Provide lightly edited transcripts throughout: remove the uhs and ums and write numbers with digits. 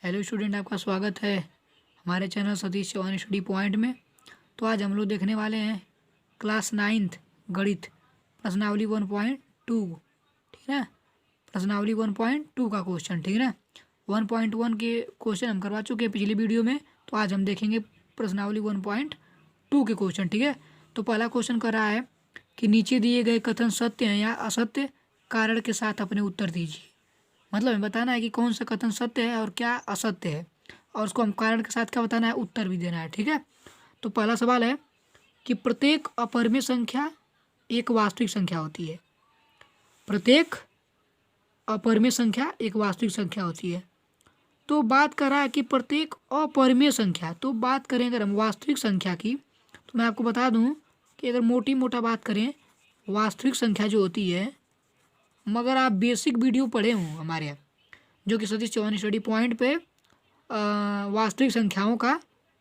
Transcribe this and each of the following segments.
Hello student, आपका स्वागत है हमारे channel Satish Chauhan study point में। तो आज हम लोग देखने वाले हैं क्लास 9th गणित प्रश्नावली 1.2। ठीक है, प्रश्नावली 1.2 का क्वेश्चन। ठीक है ना, 1.1 के क्वेश्चन हम करवा चुके हैं पिछली वीडियो में। तो आज हम देखेंगे प्रश्नावली 1.2 के क्वेश्चन। ठीक है, तो पहला क्वेश्चन कर रहा है कि नीचे दिए गए कथन सत्य हैं या असत्य, कारण के साथ अपने उत्तर दीजिए। मतलब हमें बताना है कि कौन सा कथन सत्य है और क्या असत्य है, और उसको हम कारण के साथ क्या बताना है, उत्तर भी देना है। ठीक है, तो पहला सवाल है कि प्रत्येक अपरिमेय संख्या एक वास्तविक संख्या होती है। प्रत्येक अपरिमेय संख्या एक वास्तविक संख्या होती है। तो बात कर रहा है कि प्रत्येक अपरिमेय संख्या, तो बात करें अगर हम वास्तविक संख्या की, तो मैं आपको बता दूं कि अगर मोटी मोटा बात करें, वास्तविक संख्या जो होती है, मगर आप बेसिक वीडियो पढ़े हों हमारे यहाँ, जो कि सतीश चौहान स्टडी पॉइंट पे वास्तविक संख्याओं का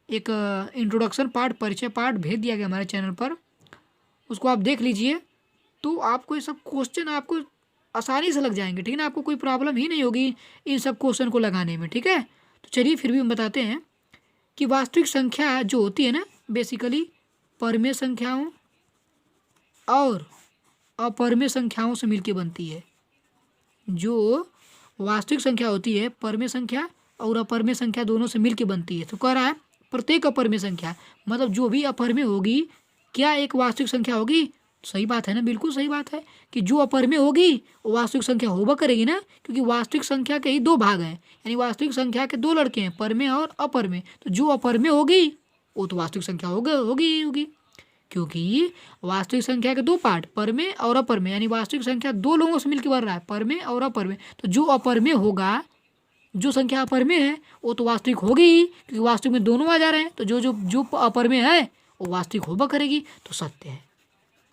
एक इंट्रोडक्शन पार्ट, परिचय पार्ट भेज दिया गया हमारे चैनल पर, उसको आप देख लीजिए। तो आपको ये सब क्वेश्चन आपको आसानी से लग जाएंगे। ठीक है ना, आपको कोई प्रॉब्लम ही नहीं होगी इन सब क्वेश्चन को लगाने में। ठीक है, तो चलिए फिर भी हम बताते हैं कि वास्तविक संख्या जो होती है ना, बेसिकली परिमेय संख्याओं और अपरिमेय संख्याओं से मिलकर बनती है। जो वास्तविक संख्या होती है परिमेय संख्या और अपरिमेय संख्या दोनों से मिलकर बनती है। तो कह रहा है प्रत्येक अपरिमेय संख्या, मतलब जो भी अपरिमेय होगी क्या एक वास्तविक संख्या होगी। सही बात है ना, बिल्कुल सही बात है कि जो अपरिमेय होगी वो वास्तविक संख्या होगा करेगी ना, क्योंकि वास्तविक संख्या के ही दो भाग हैं, यानी वास्तविक संख्या के दो लड़के हैं, परिमेय और अपरिमेय। तो जो अपरिमेय होगी वो तो वास्तविक संख्या होगी ही होगी, क्योंकि वास्तविक संख्या के दो पार्ट, परिमेय और अपरिमेय, यानी वास्तविक संख्या दो लोगों से मिलकर बन रहा है, परिमेय और अपरिमेय। तो जो अपरिमेय होगा, जो संख्या अपरिमेय है वो तो वास्तविक होगी ही, क्योंकि वास्तविक में दोनों आ जा रहे हैं। तो जो जो जो अपरिमेय है वो वास्तविक होगा करेगी, तो सत्य है।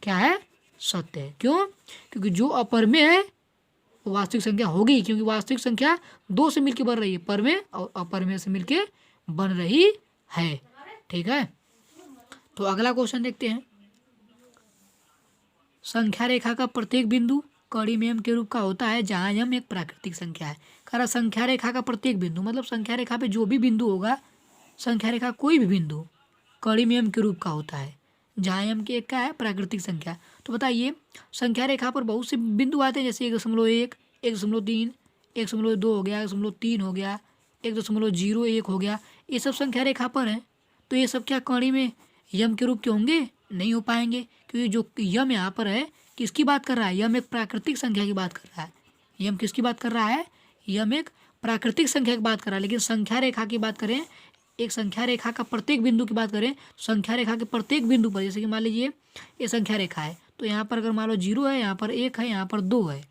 क्या है? सत्य है। क्यों? क्योंकि जो अपरिमेय है वो वास्तविक संख्या होगी, क्योंकि वास्तविक संख्या दो से मिलकर बन रही है, परिमेय और अपरिमेय से मिलकर बन रही है। ठीक है, तो अगला क्वेश्चन देखते हैं। संख्या रेखा का प्रत्येक बिंदु कड़ी में m के रूप का होता है, जहाँ m एक प्राकृतिक संख्या है। कह संख्या रेखा का प्रत्येक बिंदु, मतलब संख्या रेखा पे जो भी बिंदु होगा, संख्या रेखा कोई भी बिंदु कड़ी में m के रूप का होता है, जहाँ m के एक का है प्राकृतिक संख्या। तो बताइए, संख्या रेखा पर बहुत से बिंदु आते हैं, जैसे 1.1, 1.3, 1.2 हो गया, 1.3 हो गया, 1.01 हो गया, ये सब संख्या रेखा पर है। तो ये सब क्या कड़ी में यम के रूप के होंगे? नहीं हो पाएंगे, क्योंकि जो यम यहाँ पर है किसकी बात कर रहा है? यम एक प्राकृतिक संख्या की बात कर रहा है। यम किसकी बात कर रहा है? यम एक प्राकृतिक संख्या की बात कर रहा है। लेकिन संख्या रेखा की बात करें, एक संख्या रेखा का प्रत्येक बिंदु की बात करें, संख्या रेखा के प्रत्येक बिंदु पर, जैसे कि मान लीजिए ये संख्या रेखा है, तो यहाँ पर अगर मान लो 0 है, यहाँ पर 1 है, यहाँ पर 2 है,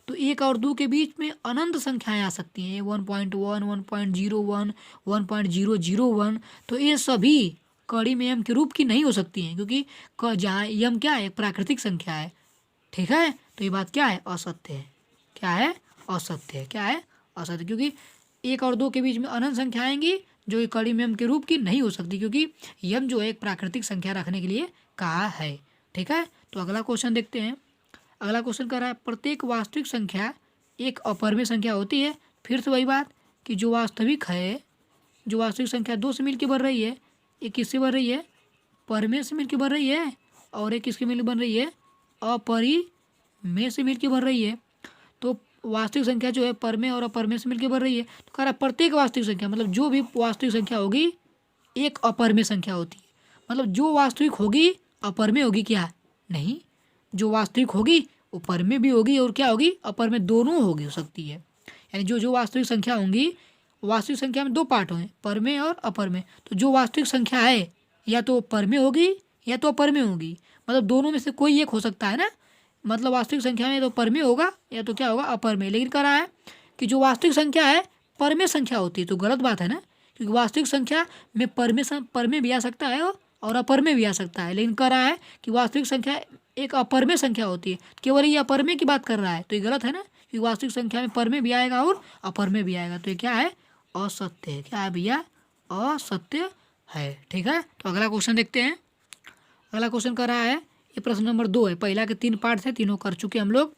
तो 1 और 2 के बीच में अनंत संख्याएं आ सकती हैं, 1.1, 1.01, 1.001। तो ये सभी कड़ी में यम के रूप की नहीं हो सकती हैं, क्योंकि जहाँ यम क्या है? एक प्राकृतिक संख्या है। ठीक है, तो ये बात क्या है? असत्य है। क्या है? असत्य है। क्या है? असत्य, क्योंकि 1 और 2 के बीच में अनंत संख्या आएंगी जो कड़ी में यम के रूप की नहीं हो सकती, क्योंकि यम जो है एक प्राकृतिक संख्या रखने के लिए कहा है। ठीक है, तो अगला क्वेश्चन देखते हैं। अगला क्वेश्चन कर रहा है प्रत्येक वास्तविक संख्या एक अपरिमेय संख्या होती है। फिर से वही बात कि जो वास्तविक है, जो वास्तविक संख्या दो से मिलकर बन रही है, एक किससे बन रही है? परिमेय से मिलकर बन रही है, और एक किसके मिलकर बन रही है? अपरिमेय से मिलकर बन रही है। तो वास्तविक संख्या जो है परिमेय और अपरिमेय से मिलकर बन रही है। तो कह रहा है प्रत्येक वास्तविक संख्या, मतलब जो भी वास्तविक संख्या होगी एक अपरिमेय संख्या होती है। मतलब जो वास्तविक होगी अपरिमेय होगी क्या? नहीं, जो वास्तविक होगी वो परिमेय भी होगी और क्या होगी? अपरिमेय दोनों होगी, हो सकती है। यानी जो जो वास्तविक संख्या होंगी, वास्तविक संख्या में दो पार्ट होंगे, परिमेय और अपरिमेय। तो जो वास्तविक संख्या है या तो परिमेय होगी या तो अपरिमेय होगी, मतलब दोनों में से कोई एक हो सकता है ना। मतलब वास्तविक संख्या में तो परिमेय होगा या तो क्या होगा? अपरिमेय। लेकिन कह रहा है कि जो वास्तविक संख्या है परिमेय संख्या होती है, तो गलत बात है ना, क्योंकि वास्तविक संख्या में परिमेय भी आ सकता है और अपरिमेय भी आ सकता है। लेकिन कह रहा है कि वास्तविक संख्या एक अपरिमेय संख्या होती है, केवल ये अपरिमेय की बात कर रहा है, तो ये गलत है ना, क्योंकि वास्तविक संख्या में परिमेय भी आएगा और अपरिमेय भी आएगा। तो ये क्या है? असत्य है। क्या है भैया? असत्य है। ठीक है, तो अगला क्वेश्चन देखते हैं। अगला क्वेश्चन कर रहा है, ये प्रश्न नंबर 2 है। पहला के 3 पार्ट थे, तीनों कर चुके हम लोग।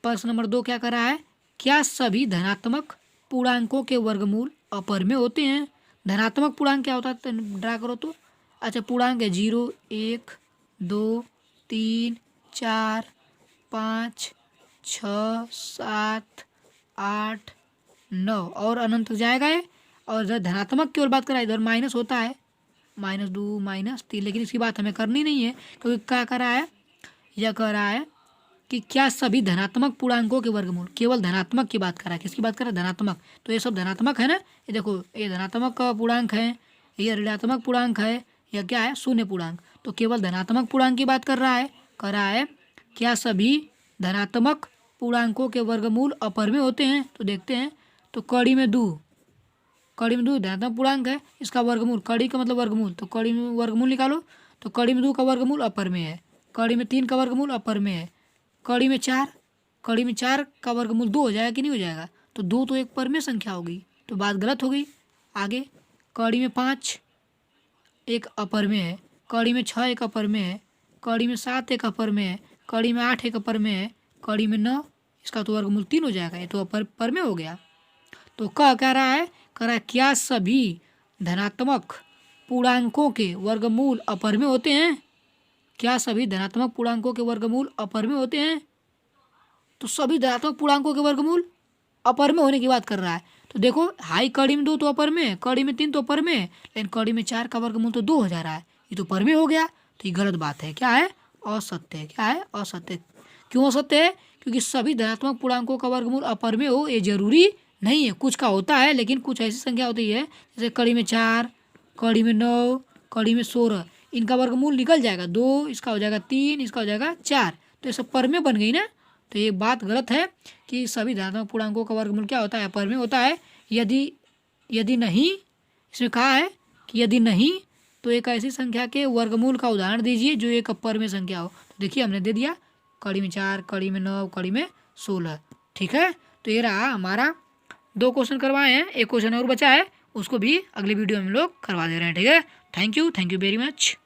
प्रश्न नंबर 2 क्या कर रहा है? क्या सभी धनात्मक पूर्णांकों के वर्गमूल अपर में होते हैं। धनात्मक पूर्णांक क्या होता है ड्रा करो तो। अच्छा, पूर्णांक है 0, 1, 2, 3, 4, 5, 6, 7, 8, 9 और अनंत तक जाएगा ये। और इधर धनात्मक की ओर बात करा, इधर माइनस होता है, -2, -3, लेकिन इसकी बात हमें करनी नहीं है क्योंकि क्या कह रहा है, यह कह रहा है कि क्या सभी धनात्मक पूर्णांकों के वर्गमूल, केवल धनात्मक की बात कर रहा है। किसकी बात कर रहा है? धनात्मक। तो ये सब धनात्मक है ना, ये देखो ये धनात्मक पूर्णांक है, ये ऋणात्मक पूर्णांक है, यह क्या है? शून्य पूर्णांक। तो केवल धनात्मक पूर्णांक की बात कर रहा है। कह रहा है क्या सभी धनात्मक पूर्णांकों के वर्गमूल अपर में होते हैं? तो देखते हैं। तो कड़ी में 2 धनात्मक पूर्णांक है, इसका वर्गमूल, कड़ी का मतलब वर्गमूल, तो कड़ी में वर्गमूल निकालो। तो कड़ी में 2 का वर्गमूल अपर में है, कड़ी में 3 का वर्गमूल अपर में है, कड़ी में 4 का वर्गमूल 2 हो जाएगा कि नहीं हो जाएगा? तो 2 तो एक पर में संख्या हो गई, तो बात गलत हो गई। आगे कड़ी में 5 एक अपर में है, कड़ी में 6 एक अपर में है, कड़ी में 7 एक अपर में है, कड़ी में 8 एक अपर में है, कड़ी में 9, इसका तो वर्गमूल 3 हो जाएगा, ये तो अपर पर में हो गया। तो कह रहा है क्या सभी धनात्मक पूर्णांकों के वर्गमूल अपर में होते हैं? क्या सभी धनात्मक पूर्णांकों के वर्गमूल अपर में होते हैं? तो सभी धनात्मक पूर्णांकों के वर्गमूल अपर में होने की बात कर रहा है। तो देखो हाई कड़ी में 2 तो अपर में, कड़ी में 3 तो अपर में, लेकिन कड़ी में 4 का वर्गमूल तो 2 हो जा रहा है, ये तो पर में हो गया। तो ये गलत बात है, क्या है? असत्य है। क्या है? असत्य। क्यों असत्य है? क्योंकि सभी धनात्मक पूर्णांकों का वर्गमूल अपर में हो ये जरूरी नहीं है, कुछ का होता है, लेकिन कुछ ऐसी संख्या होती है जैसे कड़ी में 4, कड़ी में 9, कड़ी में 16, इनका वर्गमूल निकल जाएगा 2, इसका हो जाएगा 3, इसका हो जाएगा 4, तो ये सब पर में बन गई ना। तो ये बात गलत है कि सभी धनात्मक पूर्णांकों का वर्गमूल क्या होता है? पर में होता है। यदि नहीं, इसमें कहा है कि यदि नहीं तो एक ऐसी संख्या के वर्गमूल का उदाहरण दीजिए जो एक अपर में संख्या हो। तो देखिए हमने दे दिया, कड़ी में 4, कड़ी में 9, कड़ी में 16। ठीक है, तो ये रहा हमारा 2 क्वेश्चन करवाए हैं, एक क्वेश्चन और बचा है, उसको भी अगली वीडियो में हम लोग करवा दे रहे हैं। ठीक है, थैंक यू वेरी मच।